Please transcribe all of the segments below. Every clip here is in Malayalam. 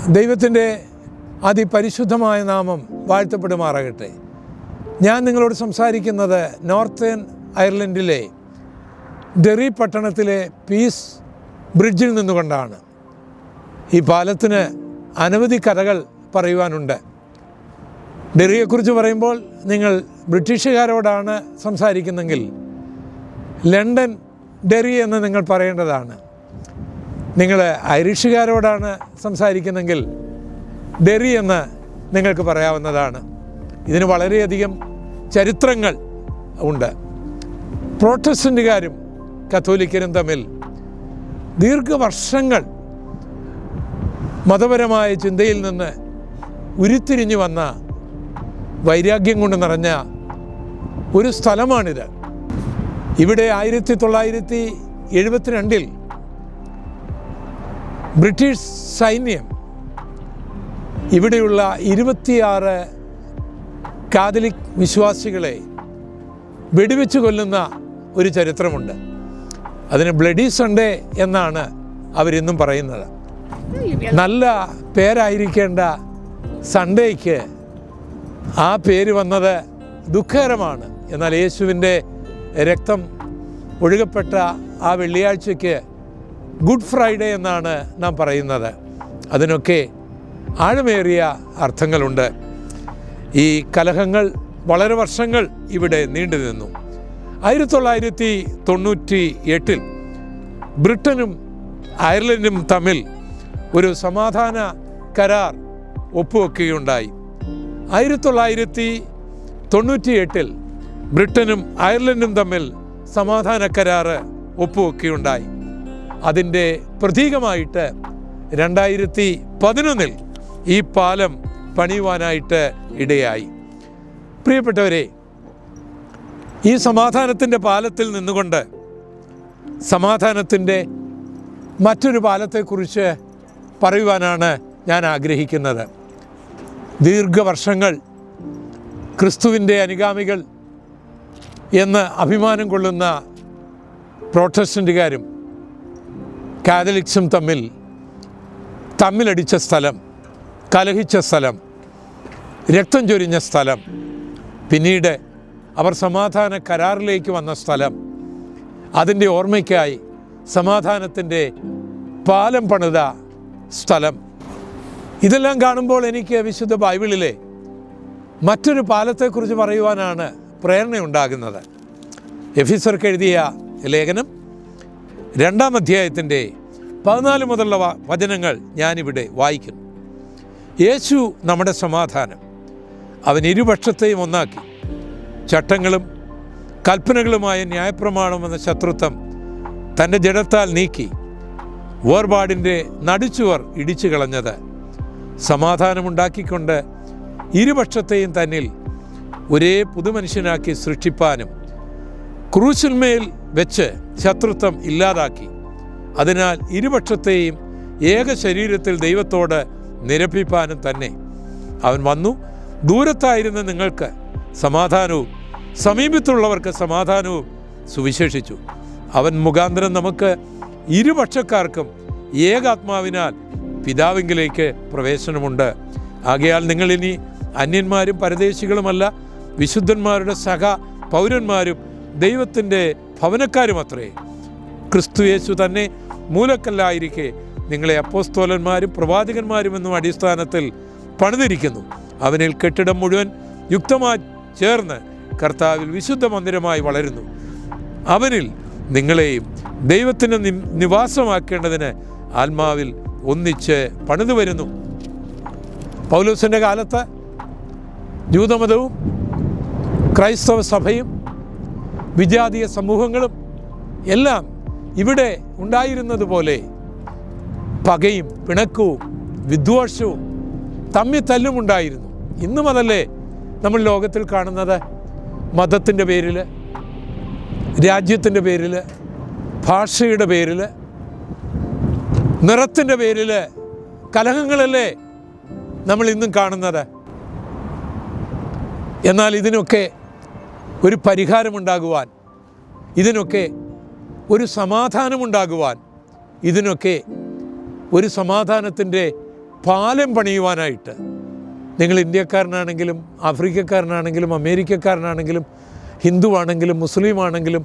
ദൈവത്തിൻ്റെ അതിപരിശുദ്ധമായ നാമം വാഴ്ത്തപ്പെടുമാറാകട്ടെ. ഞാൻ നിങ്ങളോട് സംസാരിക്കുന്നത് നോർത്തേൺ അയർലൻഡിലെ ഡെറി പട്ടണത്തിലെ പീസ് ബ്രിഡ്ജിൽ നിന്നുകൊണ്ടാണ്. ഈ പാലത്തിന് അനവധി കഥകൾ പറയുവാനുണ്ട്. ഡെറിയെക്കുറിച്ച് പറയുമ്പോൾ നിങ്ങൾ ബ്രിട്ടീഷുകാരോടാണ് സംസാരിക്കുന്നെങ്കിൽ ലണ്ടൻ ഡെറി എന്ന് നിങ്ങൾ പറയേണ്ടതാണ്. നിങ്ങൾ ഐറിഷുകാരോടാണ് സംസാരിക്കുന്നെങ്കിൽ ഡെറി എന്ന് നിങ്ങൾക്ക് പറയാവുന്നതാണ്. ഇതിന് വളരെയധികം ചരിത്രങ്ങൾ ഉണ്ട്. പ്രോട്ടസ്റ്റൻ്റുകാരും കത്തോലിക്കരും തമ്മിൽ ദീർഘവർഷങ്ങൾ മതപരമായ ചിന്തയിൽ നിന്ന് ഉരുത്തിരിഞ്ഞു വന്ന വൈരാഗ്യം കൊണ്ട് നിറഞ്ഞ ഒരു സ്ഥലമാണിത്. ഇവിടെ 1972 ബ്രിട്ടീഷ് സൈന്യം ഇവിടെയുള്ള 26 കാതലിക് വിശ്വാസികളെ വെടിവെച്ച് കൊല്ലുന്ന ഒരു ചരിത്രമുണ്ട്. അതിന് ബ്ലഡി സൺഡേ എന്നാണ് അവരിന്നും പറയുന്നത്. നല്ല പേരായിരിക്കേണ്ട സൺഡേക്ക് ആ പേര് വന്നത് ദുഃഖകരമാണ്. എന്നാൽ യേശുവിൻ്റെ രക്തം ഒഴുകപ്പെട്ട ആ വെള്ളിയാഴ്ചയ്ക്ക് ഗുഡ് ഫ്രൈഡേ എന്നാണ് നാം പറയുന്നത്. അതിനൊക്കെ ആഴമേറിയ അർത്ഥങ്ങളുണ്ട്. ഈ കലഹങ്ങൾ വളരെ വർഷങ്ങൾ ഇവിടെ നീണ്ടു നിന്നു. 1998 ബ്രിട്ടനും അയർലൻഡും തമ്മിൽ ഒരു സമാധാന കരാർ ഒപ്പുവെക്കുകയുണ്ടായി. 1998 ബ്രിട്ടനും അയർലൻഡും തമ്മിൽ സമാധാന കരാർ ഒപ്പുവെക്കുകയുണ്ടായി. അതിൻ്റെ പ്രതീകമായിട്ട് 2011 ഈ പാലം പണിയുവാനായിട്ട് ഇടയായി. പ്രിയപ്പെട്ടവരെ, ഈ സമാധാനത്തിൻ്റെ പാലത്തിൽ നിന്നുകൊണ്ട് സമാധാനത്തിൻ്റെ മറ്റൊരു പാലത്തെക്കുറിച്ച് പറയുവാനാണ് ഞാൻ ആഗ്രഹിക്കുന്നത്. ദീർഘവർഷങ്ങൾ ക്രിസ്തുവിൻ്റെ അനുഗാമികൾ എന്ന് അഭിമാനം കൊള്ളുന്ന പ്രോട്ടസ്റ്റൻ്റുകാരും കാതലിക്സും തമ്മിലടിച്ച സ്ഥലം, കലഹിച്ച സ്ഥലം, രക്തം ചൊരിഞ്ഞ സ്ഥലം, പിന്നീട് അവർ സമാധാന കരാറിലേക്ക് വന്ന സ്ഥലം, അതിൻ്റെ ഓർമ്മയ്ക്കായി സമാധാനത്തിൻ്റെ പാലം പണിത സ്ഥലം, ഇതെല്ലാം കാണുമ്പോൾ എനിക്ക് വിശുദ്ധ ബൈബിളിലെ മറ്റൊരു പാലത്തെക്കുറിച്ച് പറയുവാനാണ് പ്രേരണയുണ്ടാകുന്നത്. എഫീസർക്ക് എഴുതിയ ലേഖനം 2-ാം അധ്യായത്തിൻ്റെ 14 മുതലുള്ള വചനങ്ങൾ ഞാനിവിടെ വായിക്കുന്നു. യേശു നമ്മുടെ സമാധാനം, അവൻ ഇരുപക്ഷത്തെയും ഒന്നാക്കി. ചട്ടങ്ങളും കൽപ്പനകളുമായ ന്യായപ്രമാണം എന്ന ശത്രുത്വം തൻ്റെ ജഡത്താൽ നീക്കി വേർപാടിൻ്റെ നടുച്ചുവർ ഇടിച്ചു കളഞ്ഞത്, സമാധാനമുണ്ടാക്കിക്കൊണ്ട് ഇരുപക്ഷത്തെയും തന്നിൽ ഒരേ പുതുമനുഷ്യനാക്കി സൃഷ്ടിപ്പാനും ക്രൂശിന്മേൽ വെച്ച് ശത്രുത്വം ഇല്ലാതാക്കി. അതിനാൽ ഇരുപക്ഷത്തെയും ഏക ശരീരത്തിൽ ദൈവത്തോട് നിരപ്പിപ്പാനും തന്നെ അവൻ വന്നു. ദൂരത്തായിരുന്ന നിങ്ങൾക്ക് സമാധാനവും സമീപത്തുള്ളവർക്ക് സമാധാനവും സുവിശേഷിച്ചു. അവൻ മുഖാന്തരം നമുക്ക് ഇരുപക്ഷക്കാർക്കും ഏകാത്മാവിനാൽ പിതാവിങ്കിലേക്ക് പ്രവേശനമുണ്ട്. ആകയാൽ നിങ്ങളിനി അന്യന്മാരും പരദേശികളുമല്ല, വിശുദ്ധന്മാരുടെ സഹ പൗരന്മാരും ദൈവത്തിൻ്റെ ഭവനക്കാരുമത്രേ. ക്രിസ്തു യേശു തന്നെ മൂലക്കല്ലായിരിക്കെ നിങ്ങളെ അപ്പോസ്തോലന്മാരും പ്രവാചകന്മാരും എന്നും അടിസ്ഥാനത്തിൽ പണിതിരിക്കുന്നു. അവനിൽ കെട്ടിടം മുഴുവൻ യുക്തമായി ചേർന്ന് കർത്താവിൽ വിശുദ്ധ മന്ദിരമായി വളരുന്നു. അവനിൽ നിങ്ങളെയും ദൈവത്തിന് നിവാസമാക്കേണ്ടതിന് ആത്മാവിൽ ഒന്നിച്ച് പണിതു വരുന്നു. പൗലോസിൻ്റെ കാലത്ത് ജൂതമതവും ക്രൈസ്തവ സഭയും വിജാതീയ സമൂഹങ്ങളും എല്ലാം ഇവിടെ ഉണ്ടായിരുന്നതുപോലെ പകയും പിണക്കവും വിദ്വേഷവും തമ്മിൽ തല്ലും ഉണ്ടായിരുന്നു. ഇന്നും അതല്ലേ നമ്മൾ ലോകത്തിൽ കാണുന്നത്. മതത്തിൻ്റെ പേരിൽ, രാജ്യത്തിൻ്റെ പേരിൽ, ഭാഷയുടെ പേരിൽ, നിറത്തിൻ്റെ പേരിൽ കലഹങ്ങളല്ലേ നമ്മൾ ഇന്നും കാണുന്നത്. എന്നാൽ ഇതിനൊക്കെ ഒരു പരിഹാരമുണ്ടാകുവാൻ, ഇതിനൊക്കെ ഒരു സമാധാനമുണ്ടാകുവാൻ, ഇതിനൊക്കെ ഒരു സമാധാനത്തിൻ്റെ പാലം പണിയുവാനായിട്ട് നിങ്ങൾ ഇന്ത്യക്കാരനാണെങ്കിലും ആഫ്രിക്കക്കാരനാണെങ്കിലും അമേരിക്കക്കാരനാണെങ്കിലും ഹിന്ദുവാണെങ്കിലും മുസ്ലിമാണെങ്കിലും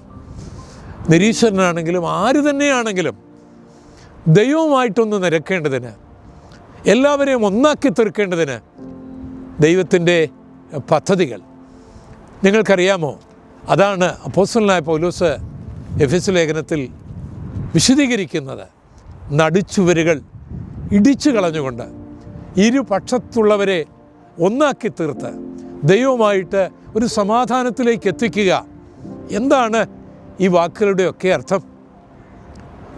നിരീശ്വരനാണെങ്കിലും ആര് തന്നെയാണെങ്കിലും ദൈവവുമായിട്ടൊന്ന് നിരക്കേണ്ടതിന്, എല്ലാവരെയും ഒന്നാക്കി തീർക്കേണ്ടതിന് ദൈവത്തിൻ്റെ പദ്ധതികൾ നിങ്ങൾക്കറിയാമോ? അതാണ് അപ്പോസ്തലനായ പൗലോസ് എഫെസ്യ ലേഖനത്തിൽ വിശദീകരിക്കുന്നത്. നടുച്ചുവരുകൾ ഇടിച്ചു കളഞ്ഞുകൊണ്ട് ഇരുപക്ഷത്തുള്ളവരെ ഒന്നാക്കി തീർത്ത് ദൈവവുമായിട്ട് ഒരു സമാധാനത്തിലേക്ക് എത്തിക്കുക. എന്താണ് ഈ വാക്കുകളുടെയൊക്കെ അർത്ഥം?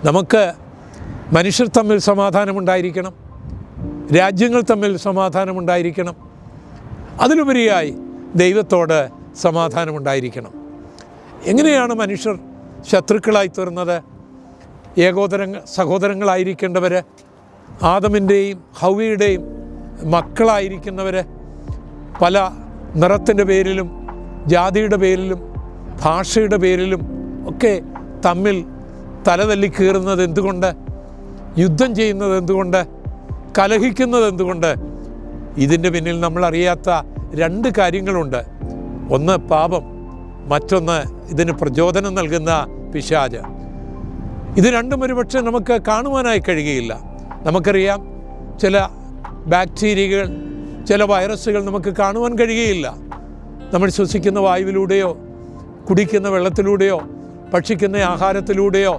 നമുക്ക് മനുഷ്യർ തമ്മിൽ സമാധാനമുണ്ടായിരിക്കണം, രാജ്യങ്ങൾ തമ്മിൽ സമാധാനമുണ്ടായിരിക്കണം, അതിലുപരിയായി ദൈവത്തോട് സമാധാനമുണ്ടായിരിക്കണം. എങ്ങനെയാണ് മനുഷ്യർ ശത്രുക്കളായി തീർന്നത്? സഹോദരങ്ങളായിരിക്കേണ്ടവർ, ആദമിൻ്റെയും ഹൗവയുടെയും മക്കളായിരിക്കുന്നവർ പല നിറത്തിൻ്റെ പേരിലും ജാതിയുടെ പേരിലും ഭാഷയുടെ പേരിലും ഒക്കെ തമ്മിൽ തലതല്ലിക്കീറുന്നത് എന്തുകൊണ്ട്? യുദ്ധം ചെയ്യുന്നത് എന്തുകൊണ്ട്? കലഹിക്കുന്നത് എന്തുകൊണ്ട്? ഇതിൻ്റെ പിന്നിൽ നമ്മളറിയാത്ത രണ്ട് കാര്യങ്ങളുണ്ട്. ഒന്ന് പാപം, മറ്റൊന്ന് ഇതിന് പ്രചോദനം നൽകുന്ന പിശാച്. ഇത് രണ്ടും ഒരുപക്ഷെ നമുക്ക് കാണുവാനായി കഴിയുകയില്ല. നമുക്കറിയാം, ചില ബാക്ടീരിയകൾ, ചില വൈറസുകൾ നമുക്ക് കാണുവാൻ കഴിയുകയില്ല. നമ്മൾ ശ്വസിക്കുന്ന വായുവിലൂടെയോ കുടിക്കുന്ന വെള്ളത്തിലൂടെയോ ഭക്ഷിക്കുന്ന ആഹാരത്തിലൂടെയോ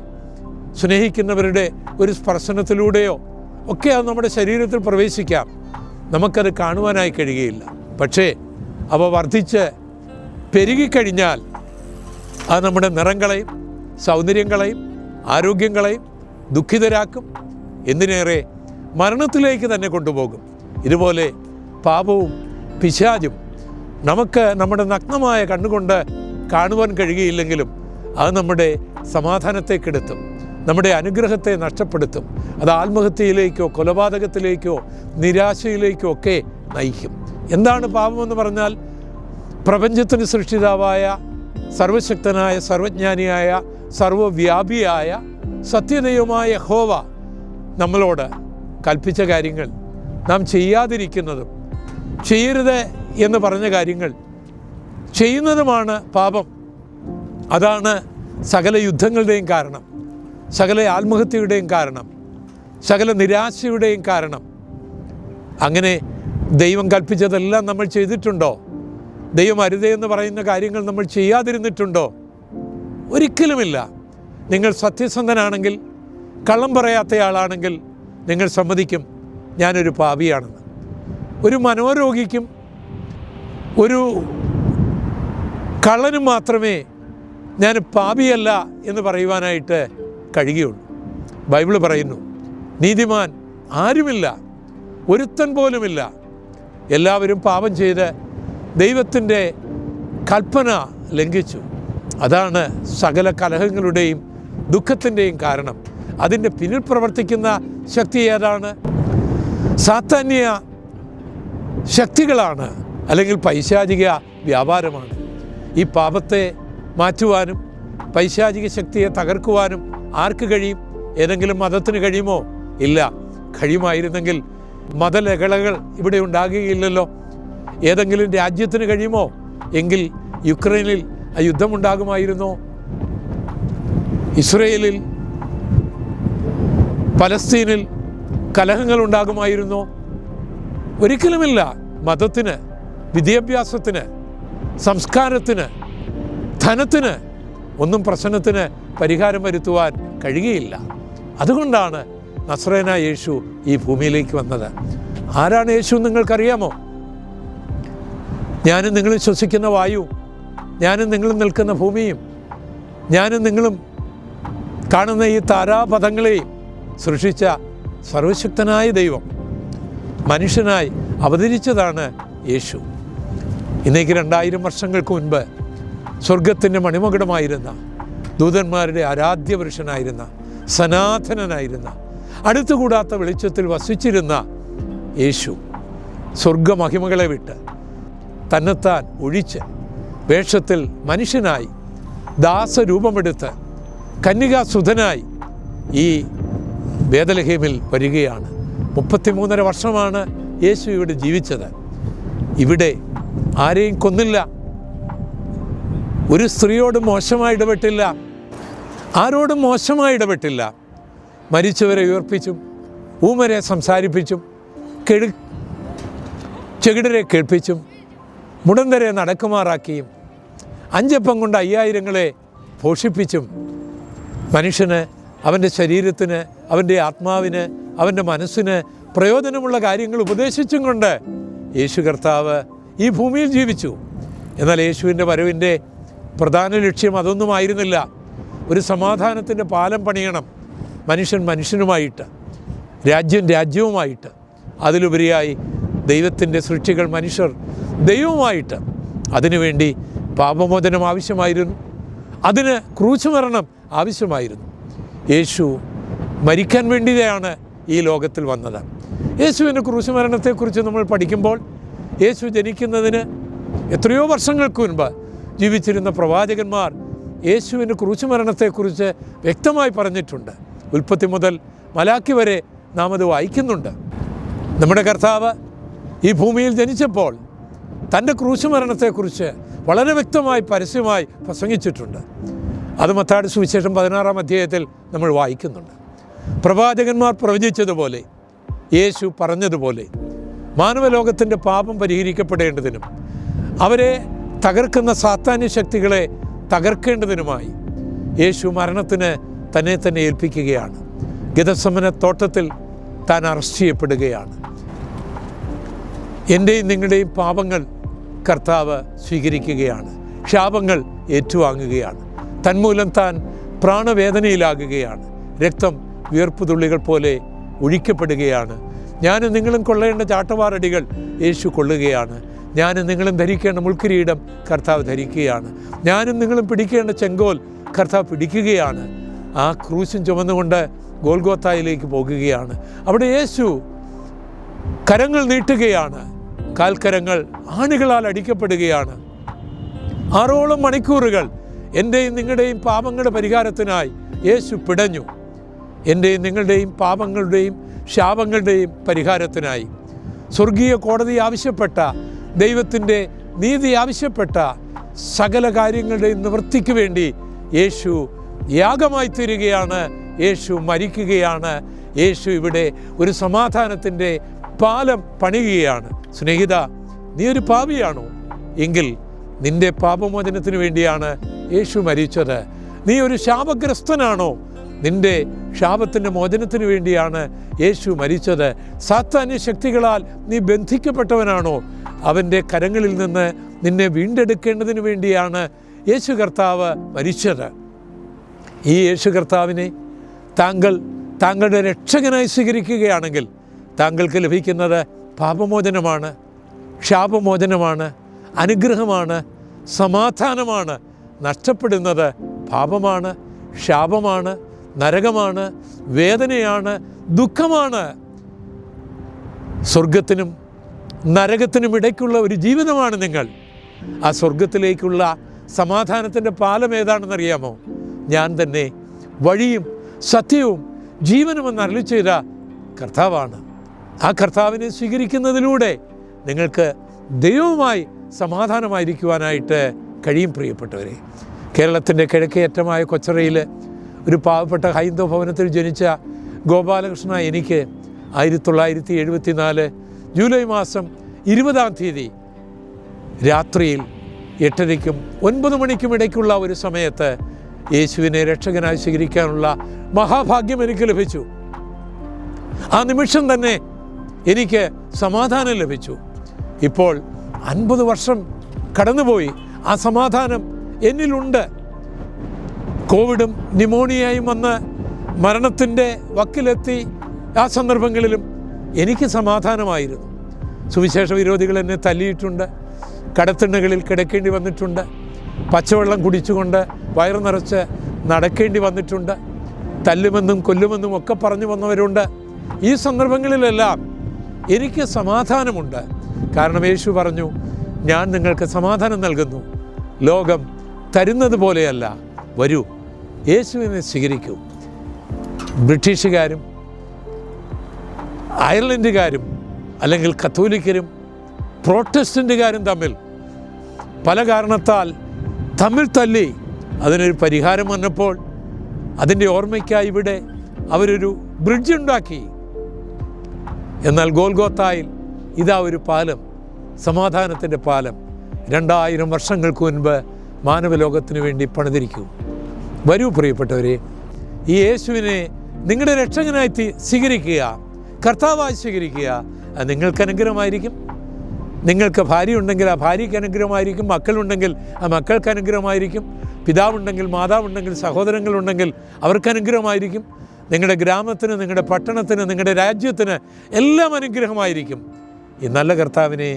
സ്നേഹിക്കുന്നവരുടെ ഒരു സ്പർശനത്തിലൂടെയോ ഒക്കെ അത് നമ്മുടെ ശരീരത്തിൽ പ്രവേശിക്കാം. നമുക്കത് കാണുവാനായി കഴിയുകയില്ല. പക്ഷേ അവ വർദ്ധിച്ച് പെരുകിക്കഴിഞ്ഞാൽ അത് നമ്മുടെ നിറങ്ങളെയും സൗന്ദര്യങ്ങളെയും ആരോഗ്യങ്ങളെയും ദുഃഖിതരാക്കും, എന്തിനേറെ മരണത്തിലേക്ക് തന്നെ കൊണ്ടുപോകും. ഇതുപോലെ പാപവും പിശാചും നമുക്ക് നമ്മുടെ നഗ്നമായ കണ്ണുകൊണ്ട് കാണുവാൻ കഴിയുകയില്ലെങ്കിലും അത് നമ്മുടെ സമാധാനത്തെ കെടുത്തും, നമ്മുടെ അനുഗ്രഹത്തെ നഷ്ടപ്പെടുത്തും. അത് ആത്മഹത്യയിലേക്കോ കൊലപാതകത്തിലേക്കോ നിരാശയിലേക്കോ ഒക്കെ നയിക്കും. എന്താണ് പാപമെന്ന് പറഞ്ഞാൽ? പ്രപഞ്ചത്തിന് സൃഷ്ടിതാവായ സർവശക്തനായ സർവജ്ഞാനിയായ സർവവ്യാപിയായ സത്യദൈവമായ യഹോവ നമ്മളോട് കൽപ്പിച്ച കാര്യങ്ങൾ നാം ചെയ്യാതിരിക്കുന്നതും ചെയ്യരുത് എന്ന് പറഞ്ഞ കാര്യങ്ങൾ ചെയ്യുന്നതുമാണ് പാപം. അതാണ് സകല യുദ്ധങ്ങളുടെയും കാരണം, സകല ആത്മഹത്യയുടെയും കാരണം, സകല നിരാശയുടെയും കാരണം. അങ്ങനെ ദൈവം കൽപ്പിച്ചതെല്ലാം നമ്മൾ ചെയ്തിട്ടുണ്ടോ? ദൈവം അരുതേ എന്ന് പറയുന്ന കാര്യങ്ങൾ നമ്മൾ ചെയ്യാതിരുന്നിട്ടുണ്ടോ? ഒരിക്കലുമില്ല. നിങ്ങൾ സത്യസന്ധനാണെങ്കിൽ, കള്ളം പറയാത്തയാളാണെങ്കിൽ നിങ്ങൾ സമ്മതിക്കും ഞാനൊരു പാപിയാണെന്ന്. ഒരു മനോരോഗിക്കും ഒരു കള്ളനും മാത്രമേ ഞാൻ പാപിയല്ല എന്ന് പറയുവാനായിട്ട് കഴിയുകയുള്ളൂ. ബൈബിൾ പറയുന്നു, നീതിമാൻ ആരുമില്ല, ഒരുത്തൻ പോലുമില്ല. എല്ലാവരും പാപം ചെയ്ത് ദൈവത്തിൻ്റെ കൽപ്പന ലംഘിച്ചു. അതാണ് സകല കലഹങ്ങളുടെയും ദുഃഖത്തിൻ്റെയും കാരണം. അതിൻ്റെ പിന്നിൽ പ്രവർത്തിക്കുന്ന ശക്തി ഏതാണ്? സാത്താന്യ ശക്തികളാണ്, അല്ലെങ്കിൽ പൈശാചിക വ്യാപാരമാണ്. ഈ പാപത്തെ മാറ്റുവാനും പൈശാചിക ശക്തിയെ തകർക്കുവാനും ആർക്ക് കഴിയും? ഏതെങ്കിലും മതത്തിന് കഴിയുമോ? ഇല്ല. കഴിയുമായിരുന്നെങ്കിൽ മതലഹളകൾ ഇവിടെ ഉണ്ടാകുകയില്ലല്ലോ. ഏതെങ്കിലും രാജ്യത്തിന് കഴിയുമോ? എങ്കിൽ യുക്രൈനിൽ ആ യുദ്ധമുണ്ടാകുമായിരുന്നോ? ഇസ്രയേലിൽ, പലസ്തീനിൽ കലഹങ്ങൾ ഉണ്ടാകുമായിരുന്നോ? ഒരിക്കലുമില്ല. മതത്തിന്, വിദ്യാഭ്യാസത്തിന്, സംസ്കാരത്തിന്, ധനത്തിന് ഒന്നും പ്രശ്നത്തിന് പരിഹാരം വരുത്തുവാൻ കഴിയുകയില്ല. അതുകൊണ്ടാണ് നസ്രേനായ യേശു ഈ ഭൂമിയിലേക്ക് വന്നത്. ആരാണ് യേശു നിങ്ങൾക്കറിയാമോ? ഞാനും നിങ്ങളും ശ്വസിക്കുന്ന വായു, ഞാനും നിങ്ങളും നിൽക്കുന്ന ഭൂമിയും, ഞാനും നിങ്ങളും കാണുന്ന ഈ താരാപഥങ്ങളെയും സൃഷ്ടിച്ച സർവശക്തനായ ദൈവം മനുഷ്യനായി അവതരിച്ചതാണ് യേശു. ഇന്നേക്ക് 2000 വർഷങ്ങൾക്ക് മുൻപ് സ്വർഗത്തിൻ്റെ മണിമകുടമായിരുന്ന, ദൂതന്മാരുടെ ആരാധ്യ പുരുഷനായിരുന്ന, സനാതനനായിരുന്ന, അടുത്തുകൂടാത്ത വെളിച്ചത്തിൽ വസിച്ചിരുന്ന യേശു സ്വർഗമഹിമകളെ വിട്ട് തന്നെത്താൻ ഒഴിച്ച് വേഷത്തിൽ മനുഷ്യനായി ദാസരൂപമെടുത്ത് കന്യകാസുതനായി ഈ ബേത്ലഹേമിൽ വരികയാണ്. 33.5 വർഷമാണ് യേശു ഇവിടെ ജീവിച്ചത്. ഇവിടെ ആരെയും കൊന്നില്ല, ഒരു സ്ത്രീയോടും മോശമായി ഇടപെട്ടില്ല, ആരോടും മോശമായി ഇടപെട്ടില്ല. മരിച്ചവരെ ഉയർപ്പിച്ചും ഊമരെ സംസാരിപ്പിച്ചും ചെകിടരെ കേൾപ്പിച്ചും മുടന്തരെ നടക്കുമാറാക്കിയും 5 അപ്പം കൊണ്ട് 5000 പോഷിപ്പിച്ചും മനുഷ്യന് അവൻ്റെ ശരീരത്തിന്, അവൻ്റെ ആത്മാവിന്, അവൻ്റെ മനസ്സിന് പ്രയോജനമുള്ള കാര്യങ്ങൾ ഉപദേശിച്ചും കൊണ്ട് യേശു കർത്താവ് ഈ ഭൂമിയിൽ ജീവിച്ചു. എന്നാൽ യേശുവിൻ്റെ വരവിൻ്റെ പ്രധാന ലക്ഷ്യം അതൊന്നുമായിരുന്നില്ല. ഒരു സമാധാനത്തിൻ്റെ പാലം പണിയണം, മനുഷ്യൻ മനുഷ്യനുമായിട്ട്, രാജ്യം രാജ്യവുമായിട്ട്, അതിലുപരിയായി ദൈവത്തിൻ്റെ സൃഷ്ടികൾ മനുഷ്യർ ദൈവവുമായിട്ട്. അതിനുവേണ്ടി പാപമോചനം ആവശ്യമായിരുന്നു, അതിന് ക്രൂശ് മരണം ആവശ്യമായിരുന്നു. യേശു മരിക്കാൻ വേണ്ടിയാണ് ഈ ലോകത്തിൽ വന്നത്. യേശുവിൻ്റെ ക്രൂശ് മരണത്തെക്കുറിച്ച് നമ്മൾ പഠിക്കുമ്പോൾ യേശു ജനിക്കുന്നതിന് എത്രയോ വർഷങ്ങൾക്ക് മുൻപ് ജീവിച്ചിരുന്ന പ്രവാചകന്മാർ യേശുവിൻ്റെ ക്രൂശ് മരണത്തെക്കുറിച്ച് വ്യക്തമായി പറഞ്ഞിട്ടുണ്ട്. ഉൽപ്പത്തി മുതൽ മലാക്കി വരെ നാം അത് വായിക്കുന്നുണ്ട്. നമ്മുടെ കർത്താവ് ഈ ഭൂമിയിൽ ജനിച്ചപ്പോൾ തൻ്റെ ക്രൂശ് മരണത്തെക്കുറിച്ച് വളരെ വ്യക്തമായി പരസ്യമായി പ്രസംഗിച്ചിട്ടുണ്ട്. അത് മത്തായിയുടെ സുവിശേഷം 16-ാം അധ്യായത്തിൽ നമ്മൾ വായിക്കുന്നുണ്ട്. പ്രവാചകന്മാർ പ്രവചിച്ചതുപോലെ, യേശു പറഞ്ഞതുപോലെ മാനവലോകത്തിൻ്റെ പാപം പരിഹരിക്കപ്പെടേണ്ടതിനും അവരെ തകർക്കുന്ന സാത്താന്യ ശക്തികളെ തകർക്കേണ്ടതിനുമായി യേശു മരണത്തിന് തന്നെ ഏൽപ്പിക്കുകയാണ്. ഗെത്സമന തോട്ടത്തിൽ താൻ അറസ്റ്റ് ചെയ്യപ്പെടുകയാണ്. എൻ്റെയും നിങ്ങളുടെയും പാപങ്ങൾ കർത്താവ് സ്വീകരിക്കുകയാണ്, ശാപങ്ങൾ ഏറ്റുവാങ്ങുകയാണ്. തന്മൂലം താൻ പ്രാണവേദനയിലാകുകയാണ്. രക്തം വിയർപ്പുതുള്ളികൾ പോലെ ഒഴിക്കപ്പെടുകയാണ്. ഞാനും നിങ്ങളും കൊള്ളേണ്ട ചാട്ടവാറടികൾ യേശു കൊള്ളുകയാണ്. ഞാനും നിങ്ങളും ധരിക്കേണ്ട മുൾക്കിരീടം കർത്താവ് ധരിക്കുകയാണ്. ഞാനും നിങ്ങളും പിടിക്കേണ്ട ചെങ്കോൽ കർത്താവ് പിടിക്കുകയാണ്. ആ ക്രൂശും ചുമന്നുകൊണ്ട് ഗോൽഗോത്തായിലേക്ക് പോകുകയാണ്. അവിടെ യേശു കരങ്ങൾ നീട്ടുകയാണ്. കാൽക്കരങ്ങൾ ആണികളാൽ അടിക്കപ്പെടുകയാണ്. 6 മണിക്കൂറുകൾ എൻ്റെയും നിങ്ങളുടെയും പാപങ്ങളുടെ പരിഹാരത്തിനായി യേശു പിടഞ്ഞു. എൻ്റെയും നിങ്ങളുടെയും പാപങ്ങളുടെയും ശാപങ്ങളുടെയും പരിഹാരത്തിനായി സ്വർഗീയ കോടതി ആവശ്യപ്പെട്ട, ദൈവത്തിൻ്റെ നീതി ആവശ്യപ്പെട്ട സകല കാര്യങ്ങളുടെയും നിവൃത്തിക്ക് വേണ്ടി യേശു യാഗമായി തീരുകയാണ്. യേശു മരിക്കുകയാണ്. യേശു ഇവിടെ ഒരു സമാധാനത്തിൻ്റെ പാലം പണിയുകയാണ്. സ്നേഹിത, നീ ഒരു പാപിയാണോ? എങ്കിൽ നിൻ്റെ പാപമോചനത്തിന് വേണ്ടിയാണ് യേശു മരിച്ചത്. നീ ഒരു ശാപഗ്രസ്തനാണോ? നിൻ്റെ ശാപത്തിൻ്റെ മോചനത്തിന് വേണ്ടിയാണ് യേശു മരിച്ചത്. സാത്താന്യ ശക്തികളാൽ നീ ബന്ധിക്കപ്പെട്ടവനാണോ? അവൻ്റെ കരങ്ങളിൽ നിന്ന് നിന്നെ വീണ്ടെടുക്കേണ്ടതിന് വേണ്ടിയാണ് യേശു കർത്താവ് മരിച്ചത്. ഈ യേശു കർത്താവിനെ താങ്കളുടെ രക്ഷകനായി സ്വീകരിക്കുകയാണെങ്കിൽ താങ്കൾക്ക് ലഭിക്കുന്നത് പാപമോചനമാണ്, ശാപമോചനമാണ്, അനുഗ്രഹമാണ്, സമാധാനമാണ്. നഷ്ടപ്പെടുന്നത് പാപമാണ്, ശാപമാണ്, നരകമാണ്, വേദനയാണ്, ദുഃഖമാണ്. സ്വർഗത്തിനും നരകത്തിനും ഇടയ്ക്കുള്ള ഒരു ജീവിതമാണ് നിങ്ങൾ. ആ സ്വർഗത്തിലേക്കുള്ള സമാധാനത്തിൻ്റെ പാലം ഏതാണെന്നറിയാമോ? ഞാൻ തന്നെ വഴിയും സത്യവും ജീവനുമെന്ന് അരുളി ചെയ്ത കർത്താവാണ്. ആ കർത്താവിനെ സ്വീകരിക്കുന്നതിലൂടെ നിങ്ങൾക്ക് ദൈവവുമായി സമാധാനമായിരിക്കുവാനായിട്ട് കഴിയും. പ്രിയപ്പെട്ടവരെ, കേരളത്തിൻ്റെ കിഴക്കേയറ്റമായ കൊച്ചറയിൽ ഒരു പാവപ്പെട്ട ഹൈന്ദവ ഭവനത്തിൽ ജനിച്ച ഗോപാലകൃഷ്ണ എനിക്ക് 1974 ജൂലൈ മാസം 20-ാം തീയതി രാത്രിയിൽ 8:30-ക്കും 9 മണിക്കും ഇടയ്ക്കുള്ള ഒരു സമയത്ത് യേശുവിനെ രക്ഷകനായി സ്വീകരിക്കാനുള്ള മഹാഭാഗ്യം എനിക്ക് ലഭിച്ചു. ആ നിമിഷം തന്നെ എനിക്ക് സമാധാനം ലഭിച്ചു. ഇപ്പോൾ 50 വർഷം കടന്നുപോയി. ആ സമാധാനം എന്നിലുണ്ട്. കോവിഡും ന്യൂമോണിയയും വന്ന് മരണത്തിൻ്റെ വക്കിലെത്തി ആ സന്ദർഭങ്ങളിലും എനിക്ക് സമാധാനമായിരുന്നു. സുവിശേഷ വിരോധികൾ എന്നെ തല്ലിയിട്ടുണ്ട്, കടത്തിണ്ണകളിൽ കിടക്കേണ്ടി വന്നിട്ടുണ്ട്, പച്ചവെള്ളം കുടിച്ചുകൊണ്ട് വയറു നിറച്ച് നടക്കേണ്ടി വന്നിട്ടുണ്ട്, തല്ലുമെന്നും കൊല്ലുമെന്നും ഒക്കെ പറഞ്ഞു വന്നവരുണ്ട്. ഈ സന്ദർഭങ്ങളിലെല്ലാം എനിക്ക് സമാധാനമുണ്ട്. കാരണം യേശു പറഞ്ഞു, ഞാൻ നിങ്ങൾക്ക് സമാധാനം നൽകുന്നു, ലോകം തരുന്നത് പോലെയല്ല, വരൂ യേശുവിനെ സ്വീകരിക്കൂ. ബ്രിട്ടീഷുകാരും അയർലൻഡുകാരും അല്ലെങ്കിൽ കത്തോലിക്കരും പ്രോട്ടസ്റ്റൻ്റുകാരും തമ്മിൽ പല കാരണത്താൽ തമ്മിൽ തല്ലി അതിനൊരു പരിഹാരം വന്നപ്പോൾ അതിൻ്റെ ഓർമ്മയ്ക്കായി ഇവിടെ അവരൊരു ബ്രിഡ്ജ് ഉണ്ടാക്കി. എന്നാൽ ഗോൽഗോത്തായിൽ ഇതാ ഒരു പാലം, സമാധാനത്തിൻ്റെ പാലം 2000 വർഷങ്ങൾക്ക് മുൻപ് മാനവലോകത്തിന് വേണ്ടി പണിതിരിക്കും. വരൂ പ്രിയപ്പെട്ടവരെ, ഈ യേശുവിനെ നിങ്ങളുടെ രക്ഷകനായി സ്വീകരിക്കുക, കർത്താവായി സ്വീകരിക്കുക. അത് നിങ്ങൾക്ക് അനുഗ്രഹമായിരിക്കും. നിങ്ങൾക്ക് ഭാര്യ ഉണ്ടെങ്കിൽ ആ ഭാര്യയ്ക്ക് അനുഗ്രഹമായിരിക്കും, മക്കളുണ്ടെങ്കിൽ ആ മക്കൾക്ക് അനുഗ്രഹമായിരിക്കും, പിതാവുണ്ടെങ്കിൽ മാതാവുണ്ടെങ്കിൽ സഹോദരങ്ങളുണ്ടെങ്കിൽ അവർക്ക് അനുഗ്രഹമായിരിക്കും. നിങ്ങളുടെ ഗ്രാമത്തിന്, നിങ്ങളുടെ പട്ടണത്തിന്, നിങ്ങളുടെ രാജ്യത്തിന് എല്ലാം അനുഗ്രഹമായിരിക്കും. ഈ നല്ല കർത്താവിനെ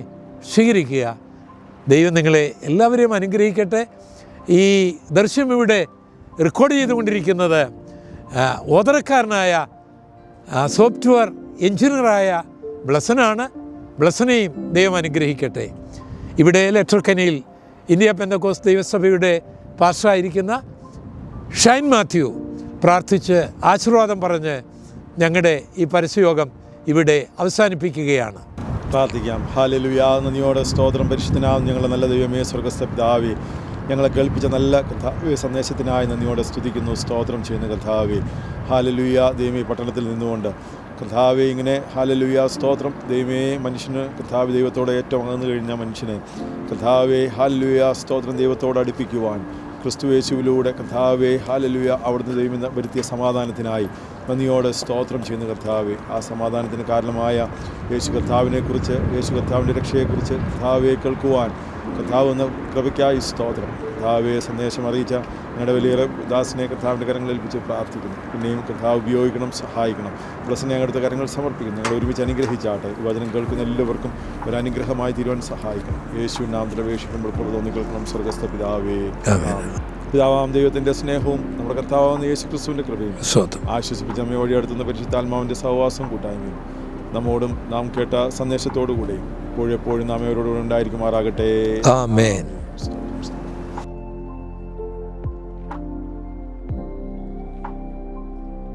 സ്വീകരിക്കുക. ദൈവം നിങ്ങളെ എല്ലാവരെയും അനുഗ്രഹിക്കട്ടെ. ഈ ദർശനം ഇവിടെ റെക്കോർഡ് ചെയ്തുകൊണ്ടിരിക്കുന്നത് ഓതറക്കാരനായ സോഫ്റ്റ്വെയർ എഞ്ചിനീയറായ ബ്ലസനാണ്. ബ്ലസനെയും ദൈവം അനുഗ്രഹിക്കട്ടെ. ഇവിടെ ലെറ്റർക്കനിയിൽ ഇന്ത്യ പെന്തക്കോസ്ത് ദൈവസഭയുടെ പാസ്റ്ററായിരിക്കുന്ന ഷൈൻ മാത്യു പ്രാർത്ഥിച്ച് ആശീർവാദം പറഞ്ഞ് ഞങ്ങളുടെ ഈ പരസ്യയോഗം ഇവിടെ അവസാനിപ്പിക്കുകയാണ്. പ്രാർത്ഥിക്കാം. ഹല്ലേലൂയ. നന്ദിയോടെ സ്തോത്രം. പരിശുദ്ധനാകുന്ന ഞങ്ങളുടെ നല്ല ദൈവമേ, സ്വർഗ്ഗസ്ഥ പിതാവേ, ഞങ്ങളെ കേൾപ്പിച്ച നല്ല കർത്താവേ സന്ദേശത്തിനായി നന്ദിയോടെ സ്തുതിക്കുന്നു, സ്തോത്രം ചെയ്യുന്ന കർത്താവേ. ഹല്ലേലൂയ. ദൈവമേ, പട്ടണത്തിൽ നിന്നുകൊണ്ട് കർത്താവേ ഇങ്ങനെ ഹല്ലേലൂയ സ്തോത്രം. ദൈവമേ, മനുഷ്യന് കർത്താവ് ദൈവത്തോട് ഏറ്റവും അകന്നു കഴിഞ്ഞ മനുഷ്യനെ കർത്താവേ ഹല്ലേലൂയ സ്തോത്രം ദൈവത്തോട് അടുപ്പിക്കുവാൻ ക്രിസ്തു യേശുവിലൂടെ കർത്താവേ ഹല്ലേലൂയ അവിടുന്ന് ദൈവം വരുത്തിയ സമാധാനത്തിനായി നന്ദിയോടെ സ്തോത്രം ചെയ്യുന്ന കർത്താവേ. ആ സമാധാനത്തിന് കാരണമായ യേശു കർത്താവിനെക്കുറിച്ച്, യേശു കർത്താവിൻ്റെ രക്ഷയെക്കുറിച്ച് കർത്താവെ കേൾക്കുവാൻ കർത്താവ് എന്ന കൃപയ്ക്കായി സ്തോത്രം. കർത്താവെ സന്ദേശം അറിയിച്ച ഞങ്ങളുടെ വലിയ ദാസിനെ കർത്താവിൻ്റെ കരങ്ങളിൽ ഏൽപ്പിച്ച് പ്രാർത്ഥിക്കുന്നു. പിന്നെയും കർത്താവ് ഉപയോഗിക്കണം, സഹായിക്കണം. ബ്ലസ്സിനെ ഞങ്ങളുടെ കരങ്ങൾ സമർപ്പിക്കുന്നു. ഞങ്ങൾ ഒരുമിച്ച് അനുഗ്രഹിച്ചാട്ടെ. ഈ വചനം കേൾക്കുന്ന എല്ലാവർക്കും ഒരു അനുഗ്രഹമായി തീരുവാൻ സഹായിക്കണം. യേശു നാമത്തിൽ അപേക്ഷിക്കുമ്പോൾ തോന്നി കേൾക്കണം. സ്വർഗ്ഗസ്ഥ പിതാവേ. പിതാവാം ദൈവത്തിൻ്റെ സ്നേഹവും നമ്മുടെ കർത്താവാകുന്ന യേശു ക്രിസ്തുവിൻ്റെ കൃപയും ആശ്വസിപ്പിച്ച അമ്മയെ വഴിയെടുത്തുന്ന പരിശുദ്ധാത്മാവിൻ്റെ സഹവാസം കൂട്ടായ്മയും നമ്മോടും നാം കേട്ട സന്ദേശത്തോടു കൂടെയും എപ്പോഴും നാം അവരോടുകൂടെ ഉണ്ടായിരിക്കുമാറാകട്ടെ. ആമേൻ.